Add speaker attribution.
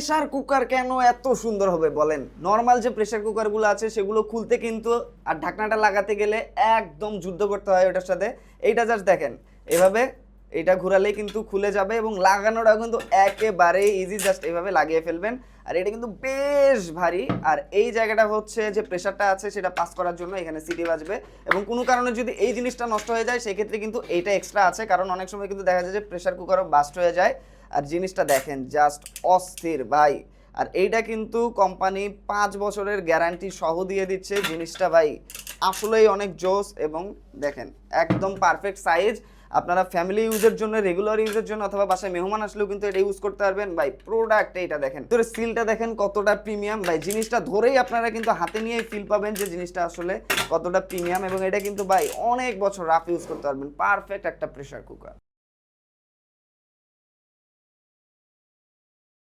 Speaker 1: Pressure cooker কেন এত সুন্দর হবে বলেন? নর্মাল যে প্রেসার কুকারগুলো আছে সেগুলো খুলতে কিন্তু আর ঢাকনাটা লাগাতে গেলে একদম যুদ্ধ করতে হয় ওটার সাথে। এইটা জাস্ট দেখেন, এভাবে এটা ঘোরালেই কিন্তু খুলে যাবে এবং লাগানোটা কিন্তু একেবারে ইজি, জাস্ট এভাবে লাগিয়ে ফেলবেন। আর এটা কিন্তু বেশ ভারী। আর এই জায়গাটা হচ্ছে যে প্রেসারটা আছে সেটা পাস করার জন্য এখানে সিটি বাজবে, এবং কোনো কারণে যদি এই জিনিসটা নষ্ট হয়ে যায় সেক্ষেত্রে কিন্তু এইটা এক্সট্রা আছে, কারণ অনেক সময় কিন্তু দেখা যায় যে প্রেসার কুকারও বাস্ট হয়ে যায়। আর জিনিসটা দেখেন জাস্ট অস্থির ভাই। আর এইটা কিন্তু কোম্পানি 5 বছরের গ্যারান্টি সহ দিয়ে দিচ্ছে জিনিসটা ভাই, আসলেই অনেক জোস। এবং দেখেন একদম পারফেক্ট সাইজ, আপনারা ফ্যামিলি ইউজের জন্য, রেগুলার ইউজের জন্য, অথবা বাসায় মেহমান আসলেও কিন্তু এটা ইউজ করতে পারবেন ভাই। প্রোডাক্ট এইটা দেখেন, তোর সিলটা দেখেন কতটা প্রিমিয়াম ভাই। জিনিসটা ধরেই আপনারা কিন্তু হাতে নিয়ে ফিল পাবেন যে জিনিসটা আসলে কতটা প্রিমিয়াম, এবং এটা কিন্তু ভাই অনেক বছর রাফ ইউজ করতে পারবেন। পারফেক্ট একটা প্রেসার কুকার।